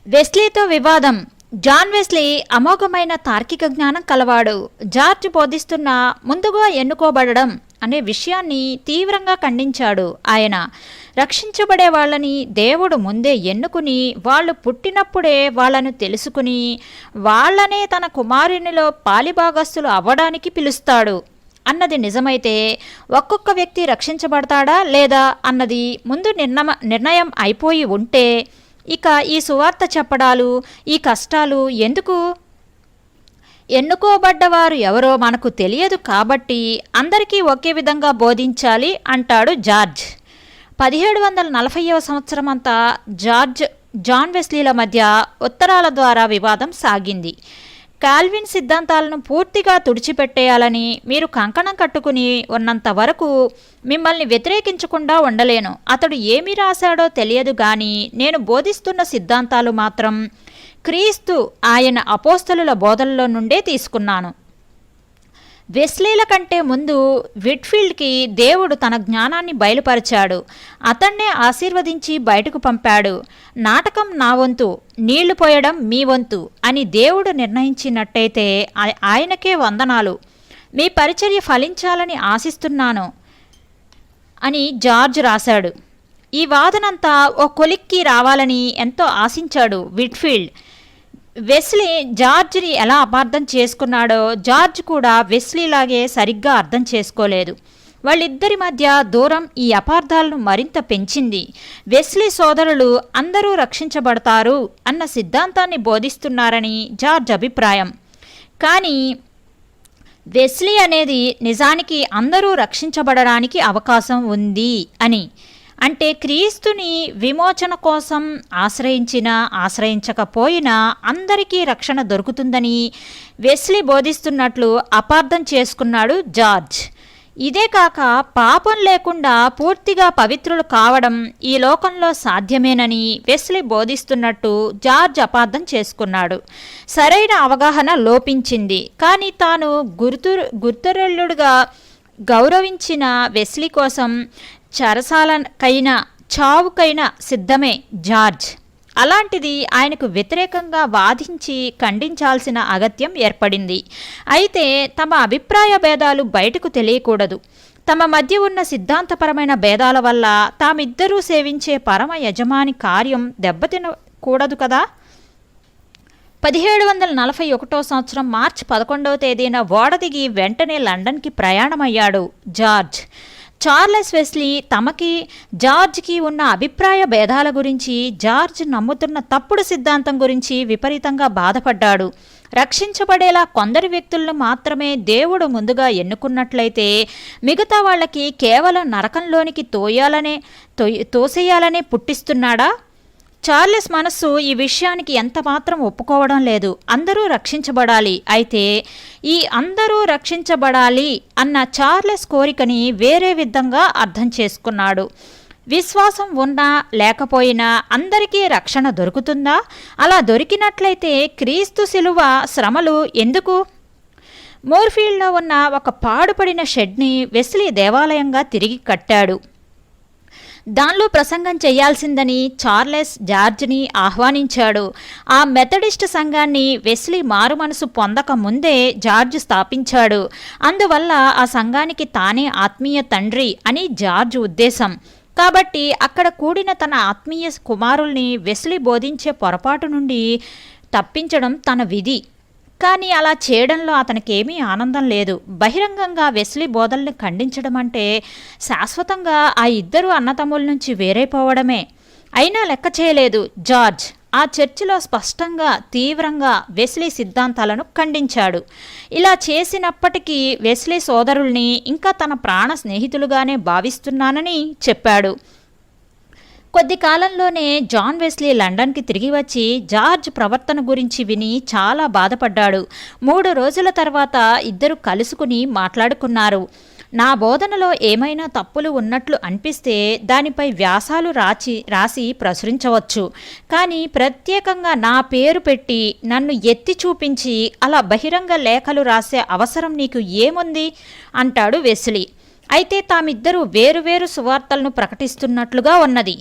వెస్లీతో వివాదం. John Wesley అమోఘమైన తార్కిక జ్ఞానం కలవాడు. జార్జ్ బోధిస్తున్న ముందుగా ఎన్నుకోబడడం అనే విషయాన్ని తీవ్రంగా ఖండించాడు. ఆయన రక్షించబడే వాళ్ళని దేవుడు ముందే ఎన్నుకుని వాళ్ళు పుట్టినప్పుడే వాళ్లను తెలుసుకుని వాళ్లనే తన కుమారునిలో పాలిభాగస్తులు అవ్వడానికి పిలుస్తాడు అన్నది నిజమైతే ఒక్కొక్క వ్యక్తి రక్షించబడతాడా లేదా అన్నది ముందు నిర్ణయం అయిపోయి ఉంటే ఇక ఈ సువార్త చెప్పడాలు, ఈ కష్టాలు ఎందుకు? ఎన్నుకోబడ్డవారు ఎవరో మనకు తెలియదు కాబట్టి అందరికీ ఒకే విధంగా బోధించాలి అంటాడు జార్జ్. 1740వ సంవత్సరం అంతా జాన్ వెస్లీల మధ్య ఉత్తరాల ద్వారా వివాదం సాగింది. కాల్విన్ సిద్ధాంతాలను పూర్తిగా తుడిచిపెట్టేయాలని మీరు కంకణం కట్టుకుని ఉన్నంత వరకు మిమ్మల్ని వ్యతిరేకించకుండా ఉండలేను. అతడు ఏమి రాశాడో తెలియదు గాని నేను బోధిస్తున్న సిద్ధాంతాలు మాత్రం క్రీస్తు ఆయన అపోస్తలుల బోధనలో నుండే తీసుకున్నాను. వెస్లీల కంటే ముందు విట్ఫీల్డ్కి దేవుడు తన జ్ఞానాన్ని బయలుపరిచాడు. అతన్నే ఆశీర్వదించి బయటకు పంపాడు. నాటకం నా వంతు, నీళ్లు పోయడం మీ వంతు అని దేవుడు నిర్ణయించినట్టయితే ఆయనకే వందనాలు. మీ పరిచర్య ఫలించాలని ఆశిస్తున్నాను అని జార్జ్ రాశాడు. ఈ వాదనంతా ఓ కొలిక్కి రావాలని ఎంతో ఆశించాడు విట్ఫీల్డ్. వెస్లీ జార్జ్ని ఎలా అపార్థం చేసుకున్నాడో జార్జ్ కూడా వెస్లీలాగే సరిగ్గా అర్థం చేసుకోలేదు. వాళ్ళిద్దరి మధ్య దూరం ఈ అపార్థాలను మరింత పెంచింది. వెస్లీ సోదరులు అందరూ రక్షించబడతారు అన్న సిద్ధాంతాన్ని బోధిస్తున్నారని జార్జ్ అభిప్రాయం. కానీ వెస్లీ అనేది నిజానికి అందరూ రక్షించబడడానికి అవకాశం ఉంది అని, అంటే క్రీస్తుని విమోచన కోసం ఆశ్రయించకపోయినా అందరికీ రక్షణ దొరుకుతుందని వెస్లీ బోధిస్తున్నట్లు అపార్థం చేసుకున్నాడు జార్జ్. ఇదే కాక పాపం లేకుండా పూర్తిగా పవిత్రులు కావడం ఈ లోకంలో సాధ్యమేనని వెస్లీ బోధిస్తున్నట్టు జార్జ్ అపార్థం చేసుకున్నాడు. సరైన అవగాహన లోపించింది. కానీ తాను గుర్తురెల్లుడుగా గౌరవించిన వెస్లీ కోసం చెరసాలకైనా చావుకైనా సిద్ధమే జార్జ్. అలాంటిది ఆయనకు వ్యతిరేకంగా వాదించి ఖండించాల్సిన అగత్యం ఏర్పడింది. అయితే తమ అభిప్రాయ భేదాలు బయటకు తెలియకూడదు. తమ మధ్య ఉన్న సిద్ధాంతపరమైన భేదాల వల్ల తామిద్దరూ సేవించే పరమ యజమాని కార్యం దెబ్బతినకూడదు కదా. 1741 సంవత్సరం మార్చి 11వ తేదీన ఓడ దిగి వెంటనే లండన్కి ప్రయాణమయ్యాడు జార్జ్. చార్లెస్ వెస్లీ తమకి జార్జ్కి ఉన్న అభిప్రాయ భేదాల గురించి, జార్జ్ నమ్ముతున్న తప్పుడు సిద్ధాంతం గురించి విపరీతంగా బాధపడ్డాడు. రక్షించబడేలా కొందరు వ్యక్తులను మాత్రమే దేవుడు ముందుగా ఎన్నుకున్నట్లయితే మిగతా వాళ్ళకి కేవలం నరకంలోనికి తోసేయాలనే పుట్టిస్తున్నాడా? చార్లెస్ మనస్సు ఈ విషయానికి ఎంత మాత్రం ఒప్పుకోవడం లేదు. అందరూ రక్షించబడాలి. అయితే ఈ అందరూ రక్షించబడాలి అన్న చార్లెస్ కోరికని వేరే విధంగా అర్థం చేసుకున్నాడు. విశ్వాసం ఉన్నా లేకపోయినా అందరికీ రక్షణ దొరుకుతుందా? అలా దొరికినట్లయితే క్రీస్తు శిలువ శ్రమలు ఎందుకు? మోర్ఫీల్డ్లో ఉన్న ఒక పాడుపడిన షెడ్ని వెస్లీ దేవాలయంగా తిరిగి కట్టాడు. దానిలో ప్రసంగం చేయాల్సిందని చార్లెస్ జార్జ్ని ఆహ్వానించాడు. ఆ మెథడిస్ట్ సంఘాన్ని వెస్లీ మారుమనసు పొందక ముందే జార్జ్ స్థాపించాడు. అందువల్ల ఆ సంఘానికి తానే ఆత్మీయ తండ్రి అని జార్జ్ ఉద్దేశం. కాబట్టి అక్కడ కూడిన తన ఆత్మీయ కుమారుల్ని వెస్లీ బోధించే పొరపాటు నుండి తప్పించడం తన విధి. కానీ అలా చేయడంలో అతనికేమీ ఆనందం లేదు. బహిరంగంగా వెస్లీ బోధల్ని ఖండించడం అంటే శాశ్వతంగా ఆ ఇద్దరు అన్నతమ్ముల నుంచి వేరైపోవడమే. అయినా లెక్క చేయలేదు జార్జ్. ఆ చర్చిలో స్పష్టంగా తీవ్రంగా వెస్లీ సిద్ధాంతాలను ఖండించాడు. ఇలా చేసినప్పటికీ వెస్లీ సోదరుల్ని ఇంకా తన ప్రాణ స్నేహితులుగానే భావిస్తున్నానని చెప్పాడు. కొద్ది కాలంలోనే జాన్ వెస్లీ లండన్కి తిరిగి వచ్చి జార్జ్ ప్రవర్తన గురించి విని చాలా బాధపడ్డాడు. 3 రోజుల తర్వాత ఇద్దరు కలుసుకుని మాట్లాడుకున్నారు. నా బోధనలో ఏమైనా తప్పులు ఉన్నట్లు అనిపిస్తే దానిపై వ్యాసాలు రాసి ప్రచురించవచ్చు. కానీ ప్రత్యేకంగా నా పేరు పెట్టి నన్ను ఎత్తి చూపించి అలా బహిరంగ లేఖలు రాసే అవసరం నీకు ఏముంది అంటాడు వెస్లీ. అయితే తామిద్దరూ వేరువేరు సువార్తలను ప్రకటిస్తున్నట్లుగా ఉన్నది.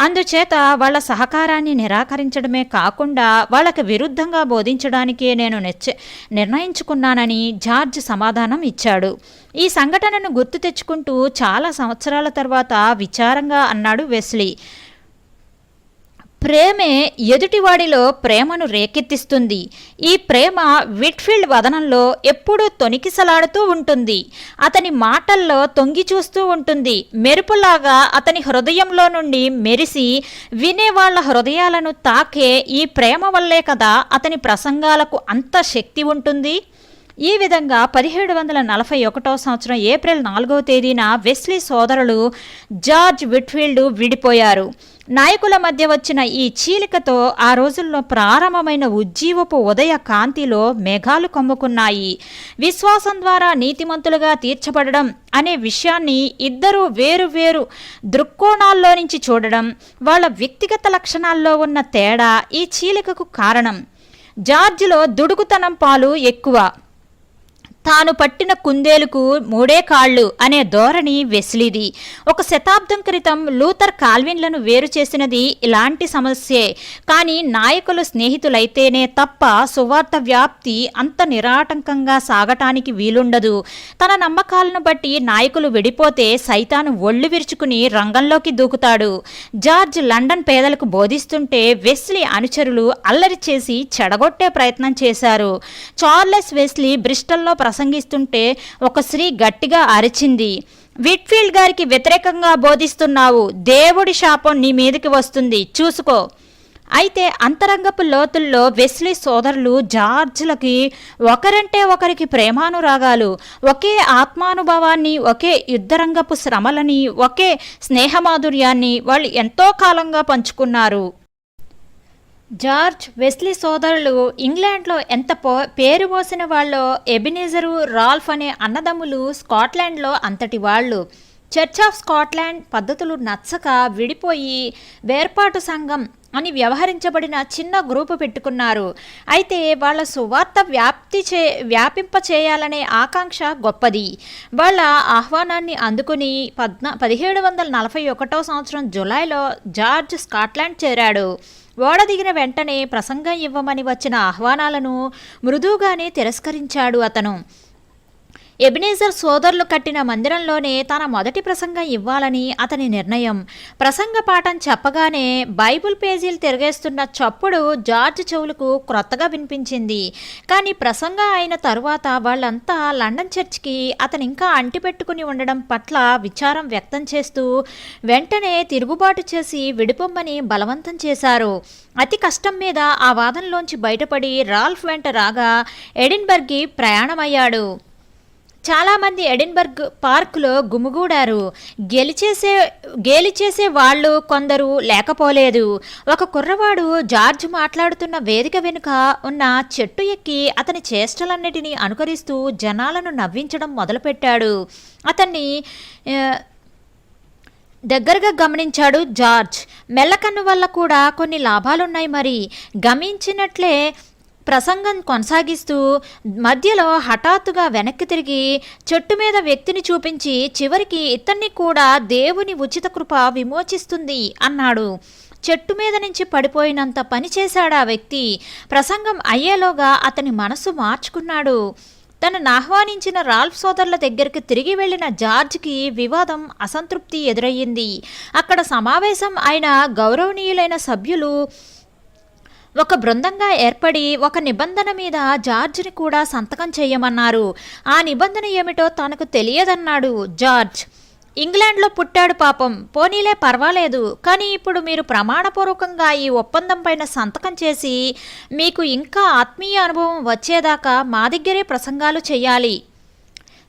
అందుచేత వాళ్ళ సహకారాన్ని నిరాకరించడమే కాకుండా వాళ్ళకి విరుద్ధంగా బోధించడానికే నేను నిర్ణయించుకున్నానని జార్జ్ సమాధానం ఇచ్చాడు. ఈ సంఘటనను గుర్తు తెచ్చుకుంటూ చాలా సంవత్సరాల తర్వాత విచారంగా అన్నాడు వెస్లీ, ప్రేమే ఎదుటివాడిలో ప్రేమను రేకెత్తిస్తుంది. ఈ ప్రేమ విట్ఫీల్డ్ వదనంలో ఎప్పుడూ తొణికిసలాడుతూ ఉంటుంది. అతని మాటల్లో తొంగి చూస్తూ ఉంటుంది. మెరుపులాగా అతని హృదయంలో నుండి మెరిసి వినేవాళ్ల హృదయాలను తాకే ఈ ప్రేమ వల్లే కదా అతని ప్రసంగాలకు అంత శక్తి ఉంటుంది. ఈ విధంగా 1741 సంవత్సరం ఏప్రిల్ 4వ తేదీన వెస్లీ సోదరులు జార్జ్ విట్ఫీల్డ్ విడిపోయారు. నాయకుల మధ్య వచ్చిన ఈ చీలికతో ఆ రోజుల్లో ప్రారంభమైన ఉజ్జీవపు ఉదయ కాంతిలో మేఘాలు కమ్ముకున్నాయి. విశ్వాసం ద్వారా నీతిమంతులుగా తీర్చబడడం అనే విషయాన్ని ఇద్దరూ వేరు దృక్కోణాల్లో నుంచి చూడడం, వాళ్ళ వ్యక్తిగత లక్షణాల్లో ఉన్న తేడా ఈ చీలికకు కారణం. జార్జ్లో దుడుకుతనం పాలు ఎక్కువ. తాను పట్టిన కుందేలుకు మూడే కాళ్ళు అనే ధోరణి వెస్లీది. ఒక శతాబ్దం క్రితం లూథర్ కాల్విన్లను వేరు చేసినది ఇలాంటి సమస్యే. కానీ నాయకులు స్నేహితులైతేనే తప్ప సువార్త వ్యాప్తి అంత నిరాటంకంగా సాగటానికి వీలుండదు. తన నమ్మకాలను బట్టి నాయకులు విడిపోతే సైతాను ఒళ్ళు విరుచుకుని రంగంలోకి దూకుతాడు. జార్జ్ లండన్ పేదలకు బోధిస్తుంటే వెస్లీ అనుచరులు అల్లరి చేసి చెడగొట్టే ప్రయత్నం చేశారు. చార్లెస్ వెస్లీ బ్రిస్టల్లో ప్రసంగిస్తుంటే ఒక స్త్రీ గట్టిగా అరిచింది, విట్ఫీల్డ్ గారికి వ్యతిరేకంగా బోధిస్తున్నావు, దేవుడి శాపం నీ మీదకి వస్తుంది, చూసుకో. అయితే అంతరంగపు లోతుల్లో వెస్లీ సోదరులు జార్జ్లకి ఒకరంటే ఒకరికి ప్రేమానురాగాలు, ఒకే ఆత్మానుభవాన్ని, ఒకే యుద్ధరంగపు శ్రమలని, ఒకే స్నేహమాధుర్యాన్ని వాళ్ళు ఎంతో కాలంగా పంచుకున్నారు. జార్జ్ వెస్లీ సోదరులు ఇంగ్లాండ్లో ఎంత పేరు మోసిన వాళ్ళో ఎబినేజరు, రాల్ఫ్ అనే అన్నదమ్ములు స్కాట్లాండ్లో అంతటి వాళ్ళు. చర్చ్ ఆఫ్ స్కాట్లాండ్ పద్ధతులు నచ్చక విడిపోయి వేర్పాటు సంఘం అని వ్యవహరించబడిన చిన్న గ్రూపు పెట్టుకున్నారు. అయితే వాళ్ళ సువార్త వ్యాపింప చేయాలనే ఆకాంక్ష గొప్పది. వాళ్ళ ఆహ్వానాన్ని అందుకుని 1741 సంవత్సరం జులైలో జార్జ్ స్కాట్లాండ్ చేరాడు. ఓడ దిగిన వెంటనే ప్రసంగం ఇవ్వమని వచ్చిన ఆహ్వానాలను మృదువుగానే తిరస్కరించాడు అతను. ఎబినేజర్ సోదరులు కట్టిన మందిరంలోనే తన మొదటి ప్రసంగం ఇవ్వాలని అతని నిర్ణయం. ప్రసంగ పాఠం చెప్పగానే బైబిల్ పేజీలు తిరిగేస్తున్న చప్పుడు జార్జ్ చెవులకు క్రొత్తగా వినిపించింది. కానీ ప్రసంగం అయిన తరువాత వాళ్ళంతా లండన్ చర్చ్కి అతను ఇంకా అంటిపెట్టుకుని ఉండడం పట్ల విచారం వ్యక్తం చేస్తూ వెంటనే తిరుగుబాటు చేసి విడిపొమ్మని బలవంతం చేశారు. అతి కష్టం మీద ఆ వాదనలోంచి బయటపడి రాల్ఫ్ వెంట రాగా ఎడిన్బర్గ్కి ప్రయాణమయ్యాడు. చాలామంది ఎడిన్బర్గ్ పార్కులో గుమిగూడారు. గేలి చేసే వాళ్ళు కొందరు లేకపోలేదు. ఒక కుర్రవాడు జార్జ్ మాట్లాడుతున్న వేదిక వెనుక ఉన్న చెట్టు ఎక్కి అతని చేష్టలన్నిటినీ అనుకరిస్తూ జనాలను నవ్వించడం మొదలుపెట్టాడు. అతన్ని దగ్గరగా గమనించాడు జార్జ్. మెల్లకన్ను వల్ల కూడా కొన్ని లాభాలున్నాయి. మరి గమనించినట్లే ప్రసంగం కొనసాగిస్తూ మధ్యలో హఠాత్తుగా వెనక్కి తిరిగి చెట్టు మీద వ్యక్తిని చూపించి చివరికి ఇతన్ని కూడా దేవుని ఉచిత కృప విమోచిస్తుంది అన్నాడు. చెట్టు మీద నుంచి పడిపోయినంత పని చేశాడు ఆ వ్యక్తి. ప్రసంగం అయ్యేలోగా అతని మనసు మార్చుకున్నాడు. తనను ఆహ్వానించిన రాల్ఫ్ సోదరుల దగ్గరికి తిరిగి వెళ్లిన జార్జ్కి వివాదం, అసంతృప్తి ఎదురయ్యింది. అక్కడ సమావేశం అయిన గౌరవనీయులైన సభ్యులు ఒక బృందంగా ఏర్పడి ఒక నిబంధన మీద జార్జ్ని కూడా సంతకం చేయమన్నారు. ఆ నిబంధన ఏమిటో తనకు తెలియదన్నాడు జార్జ్. ఇంగ్లాండ్లో పుట్టాడు పాపం, పోనీలే పర్వాలేదు, కానీ ఇప్పుడు మీరు ప్రమాణపూర్వకంగా ఈ ఒప్పందం పైన సంతకం చేసి మీకు ఇంకా ఆత్మీయ అనుభవం వచ్చేదాకా మా దగ్గరే ప్రసంగాలు చెయ్యాలి.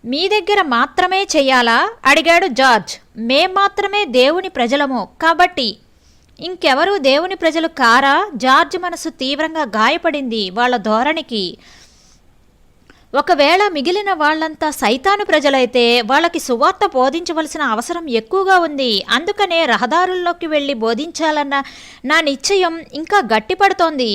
మీ దగ్గర మాత్రమే చెయ్యాలా అడిగాడు జార్జ్. మేం మాత్రమే దేవుని ప్రజలము కాబట్టి. ఇంకెవరూ దేవుని ప్రజలు కారా? జార్జ్ మనసు తీవ్రంగా గాయపడింది వాళ్ళ ధోరణికి. ఒకవేళ మిగిలిన వాళ్ళంతా సైతాను ప్రజలైతే వాళ్ళకి సువార్త బోధించవలసిన అవసరం ఎక్కువగా ఉంది. అందుకనే రహదారుల్లోకి వెళ్ళి బోధించాలన్న నా నిశ్చయం ఇంకా గట్టిపడుతోంది.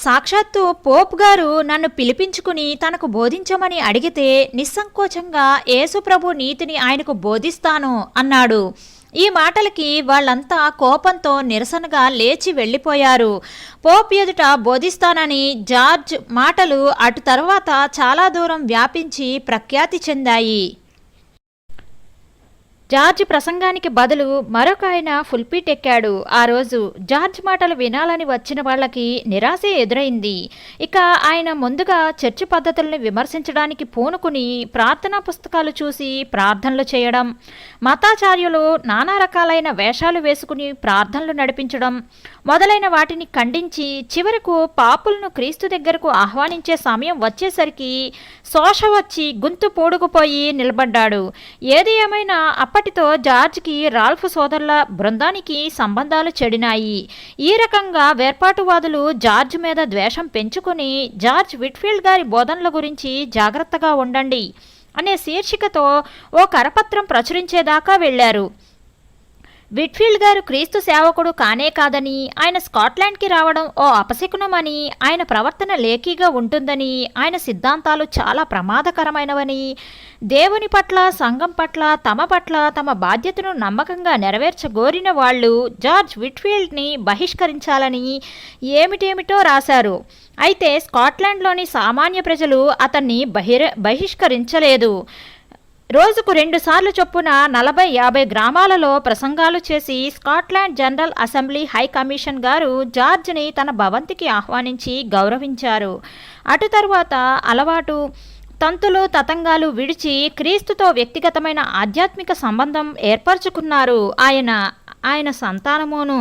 సాక్షాత్తు పోప్ గారు నన్ను పిలిపించుకుని తనకు బోధించమని అడిగితే నిస్సంకోచంగా యేసుప్రభు నీతిని ఆయనకు బోధిస్తాను అన్నాడు. ఈ మాటలకి వాళ్ళంతా కోపంతో నిరసనగా లేచి వెళ్ళిపోయారు. పోప్ ఎదుట బోధిస్తానని జార్జ్ మాటలు అటు తర్వాత చాలా దూరం వ్యాపించి ప్రఖ్యాతి చెందాయి. జార్జ్ ప్రసంగానికి బదులు మరొక ఆయన ఫుల్పీట్ ఎక్కాడు. ఆ రోజు జార్జ్ మాటలు వినాలని వచ్చిన వాళ్ళకి నిరాశ ఎదురైంది. ఇక ఆయన ముందుగా చర్చి పద్ధతుల్ని విమర్శించడానికి పూనుకుని ప్రార్థనా పుస్తకాలు చూసి ప్రార్థనలు చేయడం, మతాచార్యులు నానా రకాలైన వేషాలు వేసుకుని ప్రార్థనలు నడిపించడం మొదలైన వాటిని ఖండించి చివరకు పాపులను క్రీస్తు దగ్గరకు ఆహ్వానించే సమయం వచ్చేసరికి శోష వచ్చి గొంతు పూడుకుపోయి నిలబడ్డాడు. ఏది ఏమైనా అప్పటితో జార్జ్కి రాల్ఫ్ సోదరుల బృందానికి సంబంధాలు చెడినాయి. ఈ రకంగా వేర్పాటువాదులు జార్జ్ మీద ద్వేషం పెంచుకుని జార్జ్ విట్ఫీల్డ్ గారి బోధనల గురించి జాగ్రత్తగా ఉండండి అనే శీర్షికతో ఓ కరపత్రం ప్రచురించేదాకా వెళ్లారు. విట్ఫీల్డ్ గారు క్రీస్తు సేవకుడు కానే కాదని, ఆయన స్కాట్లాండ్కి రావడం ఓ అపశకునమని, ఆయన ప్రవర్తన లేఖీగా ఉంటుందని, ఆయన సిద్ధాంతాలు చాలా ప్రమాదకరమైనవని, దేవుని పట్ల సంఘం పట్ల తమ బాధ్యతను నమ్మకంగా నెరవేర్చగోరిన వాళ్ళు జార్జ్ విట్ఫీల్డ్ని బహిష్కరించాలని ఏమిటేమిటో రాశారు. అయితే స్కాట్లాండ్లోని సామాన్య ప్రజలు అతన్ని బహిష్కరించలేదు. రోజుకు 2 సార్లు చొప్పున 40-50 గ్రామాలలో ప్రసంగాలు చేసి Scotland general assembly high commission గారు జార్జ్ని తన భవంతికి ఆహ్వానించి గౌరవించారు. అటు తరువాత అలవాటు తంతులు తతంగాలు విడిచి క్రీస్తుతో వ్యక్తిగతమైన ఆధ్యాత్మిక సంబంధం ఏర్పరచుకున్నారు. ఆయన సంతానమును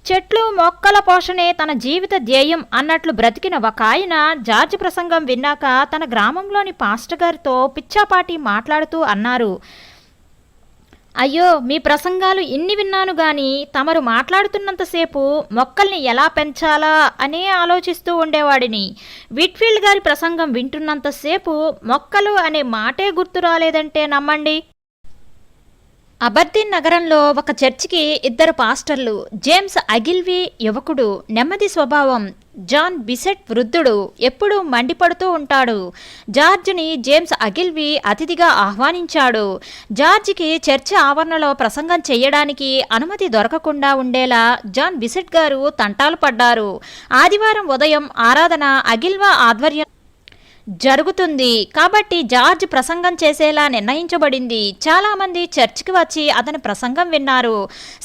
చెట్లు మొక్కల పోషణే తన జీవిత ధ్యేయం అన్నట్లు బ్రతికిన ఒక ఆయన జార్జ్ ప్రసంగం విన్నాక తన గ్రామంలోని పాస్టర్ గారితో పిచ్చాపాటి మాట్లాడుతూ అన్నారు, అయ్యో, మీ ప్రసంగాలు ఇన్ని విన్నాను గాని తమరు మాట్లాడుతున్నంతసేపు మొక్కల్ని ఎలా పెంచాలా అనే ఆలోచిస్తూ ఉండేవాడిని. విట్ఫీల్డ్ గారి ప్రసంగం వింటున్నంతసేపు మొక్కలు అనే మాటే గుర్తు రాలేదంటే నమ్మండి. అబర్దీన్ నగరంలో ఒక చర్చికి 2 పాస్టర్లు, జేమ్స్ అగిల్వీ యువకుడు, నెమ్మది స్వభావం, జాన్ బిసెట్ వృద్ధుడు, ఎప్పుడూ మండిపడుతూ ఉంటాడు. జార్జ్ని జేమ్స్ అగిల్వీ అతిథిగా ఆహ్వానించాడు. జార్జ్కి చర్చి ఆవరణలో ప్రసంగం చేయడానికి అనుమతి దొరకకుండా ఉండేలా జాన్ బిసెట్ గారు తంటాలు పడ్డారు. ఆదివారం ఉదయం ఆరాధన అగిల్వా ఆధ్వర్యం జరుగుతుంది కాబట్టి జార్జ్ ప్రసంగం చేసేలా నిర్ణయించబడింది. చాలామంది చర్చికి వచ్చి అతని ప్రసంగం విన్నారు.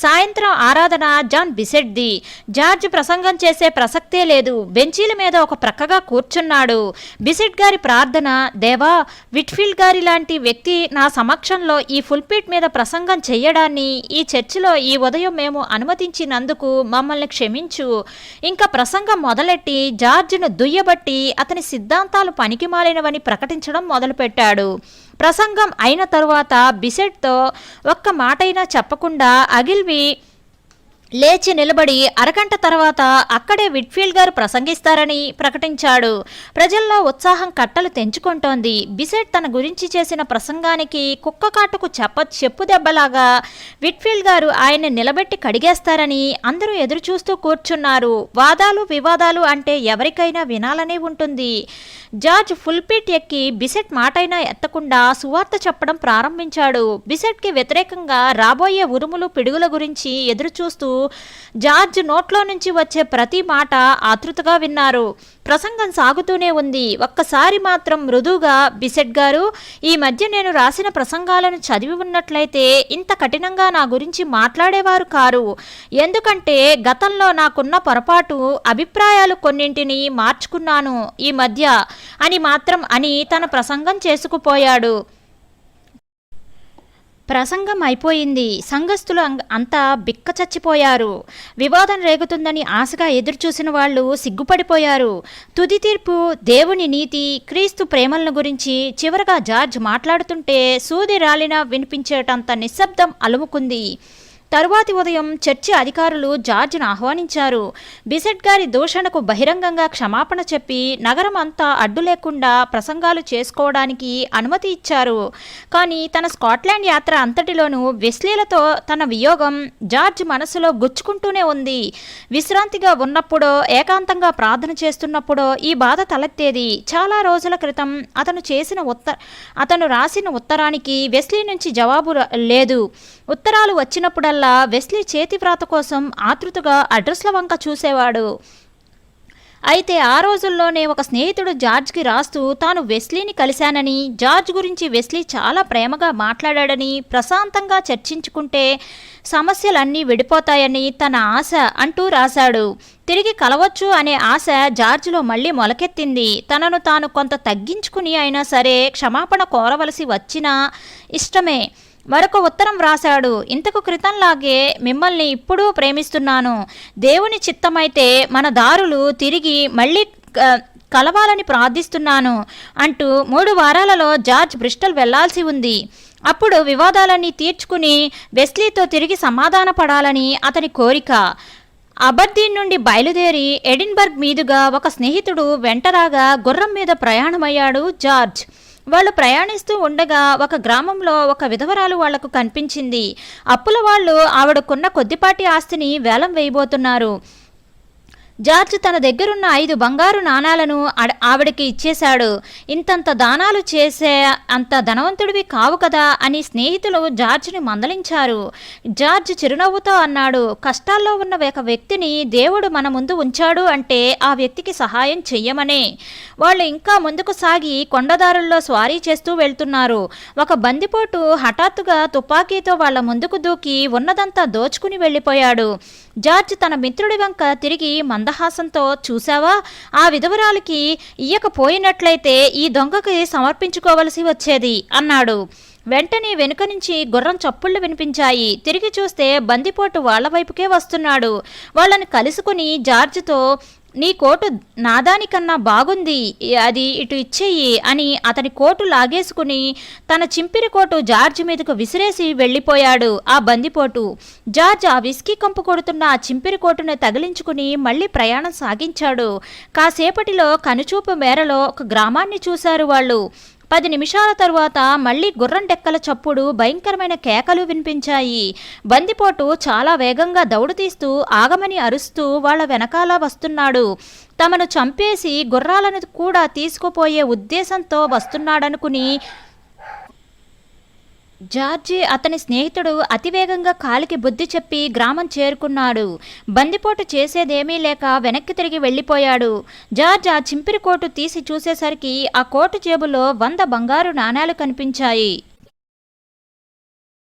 సాయంత్రం ఆరాధన జాన్ బిసెట్ది. జార్జ్ ప్రసంగం చేసే ప్రసక్తే లేదు. బెంచీల మీద ఒక ప్రక్కగా కూర్చున్నాడు. బిసెట్ గారి ప్రార్థన, దేవా, విట్ఫీల్డ్ గారి లాంటి వ్యక్తి నా సమక్షంలో ఈ ఫుల్పీట్ మీద ప్రసంగం చేయడాన్ని ఈ చర్చిలో ఈ ఉదయం మేము అనుమతించినందుకు మమ్మల్ని క్షమించు. ఇంకా ప్రసంగం మొదలెట్టి జార్జ్ను దుయ్యబట్టి అతని సిద్ధాంతాలు పనికిమాలినవని ప్రకటించడం మొదలుపెట్టాడు. ప్రసంగం అయిన తరువాత బిసెట్తో ఒక్క మాటైనా చెప్పకుండా అగిల్వీ లేచి నిలబడి అరగంట తర్వాత అక్కడే విట్ఫీల్డ్ గారు ప్రసంగిస్తారని ప్రకటించాడు. ప్రజల్లో ఉత్సాహం కట్టలు తెంచుకుంటోంది. బిసెట్ తన గురించి చేసిన ప్రసంగానికి కుక్క కాటుకు చెప్పు దెబ్బలాగా విట్ఫీల్డ్ గారు ఆయన్ని నిలబెట్టి కడిగేస్తారని అందరూ ఎదురుచూస్తూ కూర్చున్నారు. వాదాలు వివాదాలు అంటే ఎవరికైనా వినాలనే ఉంటుంది. జార్జ్ ఫుల్పీట్ ఎక్కి బిసెట్ మాటైనా ఎత్తకుండా సువార్త చెప్పడం ప్రారంభించాడు. బిసెట్కి వ్యతిరేకంగా రాబోయే ఉరుములు పిడుగుల గురించి ఎదురుచూస్తూ జార్జ్ నోట్లో నుంచి వచ్చే ప్రతి మాట ఆతృతగా విన్నారు. ప్రసంగం సాగుతూనే ఉంది. ఒక్కసారి మాత్రం మృదువుగా, బిసెట్ గారు, ఈ మధ్య నేను రాసిన ప్రసంగాలను చదివి ఉన్నట్లయితే ఇంత కఠినంగా నా గురించి మాట్లాడేవారు కారు. ఎందుకంటే గతంలో నాకున్న పొరపాటు అభిప్రాయాలు కొన్నింటిని మార్చుకున్నాను ఈ మధ్య అని తన ప్రసంగం చేసుకుపోయాడు. ప్రసంగం అయిపోయింది. సంఘస్థులు అంతా బిక్క చచ్చిపోయారు. వివాదం రేగుతుందని ఆశగా ఎదురుచూసిన వాళ్ళు సిగ్గుపడిపోయారు. తుది తీర్పు, దేవుని నీతి, క్రీస్తు ప్రేమలను గురించి చివరగా జార్జ్ మాట్లాడుతుంటే సూది రాలినా వినిపించేటంత నిశ్శబ్దం అలుముకుంది. తరువాతి ఉదయం చర్చి అధికారులు జార్జ్ను ఆహ్వానించారు. బిసెట్ గారి దూషణకు బహిరంగంగా క్షమాపణ చెప్పి నగరం అంతా అడ్డు లేకుండా ప్రసంగాలు చేసుకోవడానికి అనుమతి ఇచ్చారు. కానీ తన స్కాట్లాండ్ యాత్ర అంతటిలోనూ వెస్లీలతో తన వియోగం జార్జ్ మనసులో గుచ్చుకుంటూనే ఉంది. విశ్రాంతిగా ఉన్నప్పుడో ఏకాంతంగా ప్రార్థన చేస్తున్నప్పుడో ఈ బాధ తలెత్తేది. చాలా రోజుల క్రితం అతను రాసిన ఉత్తరానికి వెస్లీ నుంచి జవాబు లేదు. ఉత్తరాలు వచ్చినప్పుడల్లా వెస్లీ చేతి వ్రాత కోసం ఆతృతగా అడ్రస్ల వంక చూసేవాడు. అయితే ఆ రోజుల్లోనే ఒక స్నేహితుడు జార్జ్కి రాస్తూ తాను వెస్లీని కలిశానని, జార్జ్ గురించి వెస్లీ చాలా ప్రేమగా మాట్లాడాడని, ప్రశాంతంగా చర్చించుకుంటే సమస్యలన్నీ విడిపోతాయని తన ఆశ అంటూ రాశాడు. తిరిగి కలవచ్చు అనే ఆశ జార్జ్లో మళ్ళీ మొలకెత్తింది. తనను తాను కొంత తగ్గించుకుని అయినా సరే క్షమాపణ కోరవలసి వచ్చినా ఇష్టమే. మరొక ఉత్తరం రాశాడు. ఇంతకు క్రితంలాగే మిమ్మల్ని ఇప్పుడూ ప్రేమిస్తున్నాను. దేవుని చిత్తమైతే మన దారులు తిరిగి మళ్ళీ కలవాలని ప్రార్థిస్తున్నాను అంటూ 3 వారాలలో జార్జ్ బ్రిస్టల్ వెళ్లాల్సి ఉంది. అప్పుడు వివాదాలన్నీ తీర్చుకుని వెస్లీతో తిరిగి సమాధాన పడాలని అతని కోరిక. అబర్దీన్ నుండి బయలుదేరి ఎడిన్బర్గ్ మీదుగా ఒక స్నేహితుడు వెంటరాగా గుర్రం మీద ప్రయాణమయ్యాడు జార్జ్. వాళ్ళు ప్రయాణిస్తూ ఉండగా ఒక గ్రామంలో ఒక విధవరాలు వాళ్లకు కనిపించింది. అప్పుల వాళ్ళు ఆవిడకున్న కొద్దిపాటి ఆస్తిని వేలం వేయబోతున్నారు. జార్జ్ తన దగ్గరున్న 5 బంగారు నాణాలను ఆవిడకి ఇచ్చేశాడు. ఇంతంత దానాలు చేసే అంత ధనవంతుడివి కావు కదా అని స్నేహితులు జార్జ్ని మందలించారు. జార్జ్ చిరునవ్వుతో అన్నాడు, కష్టాల్లో ఉన్న ఒక వ్యక్తిని దేవుడు మన ముందు ఉంచాడు అంటే ఆ వ్యక్తికి సహాయం చెయ్యమనే. వాళ్ళు ఇంకా ముందుకు సాగి కొండదారుల్లో స్వారీ చేస్తూ వెళ్తున్నారు. ఒక బందిపోటు హఠాత్తుగా తుపాకీతో వాళ్ల ముందుకు దూకి ఉన్నదంతా దోచుకుని వెళ్ళిపోయాడు. జార్జ్ తన మిత్రుడి వంక తిరిగి మందహాసంతో, చూశావా, ఆ విధవరాలికి ఇయ్యకపోయినట్లయితే ఈ దొంగకి సమర్పించుకోవలసి వచ్చేది అన్నాడు. వెంటనే వెనుక నుంచి గుర్రం చప్పుళ్లు వినిపించాయి. తిరిగి చూస్తే బందిపోటు వాళ్ల వైపుకే వస్తున్నాడు. వాళ్ళని కలుసుకుని జార్జ్తో, నీ కోటు నాదానికన్నా బాగుంది, అది ఇటు ఇచ్చేయి అని అతని కోటు లాగేసుకుని తన చింపిరి కోటు జార్జ్ మీదకు విసిరేసి వెళ్ళిపోయాడు ఆ బందిపోటు. జార్జ్ ఆ విస్కీ కంపు కొడుతున్న ఆ చింపిరి కోటును తగిలించుకుని మళ్ళీ ప్రయాణం సాగించాడు. కాసేపటిలో కనుచూపు మేరలో ఒక గ్రామాన్ని చూశారు వాళ్ళు. 10 నిమిషాల తరువాత మళ్లీ గుర్రం డెక్కల చప్పుడు, భయంకరమైన కేకలు వినిపించాయి. బందిపోటు చాలా వేగంగా దౌడు తీస్తూ ఆగమని అరుస్తూ వాళ్ల వెనకాల వస్తున్నాడు. తమను చంపేసి గుర్రాలను కూడా తీసుకుపోయే ఉద్దేశంతో వస్తున్నాడనుకుని జార్జి అతని స్నేహితుడు అతివేగంగా కాలికి బుద్ధి చెప్పి గ్రామం చేరుకున్నాడు. బందిపోటు చేసేదేమీ లేక వెనక్కి తిరిగి వెళ్ళిపోయాడు. జార్జ్ ఆ చింపిరి కోటు తీసి చూసేసరికి ఆ కోటు జేబులో 100 బంగారు నాణేలు కనిపించాయి.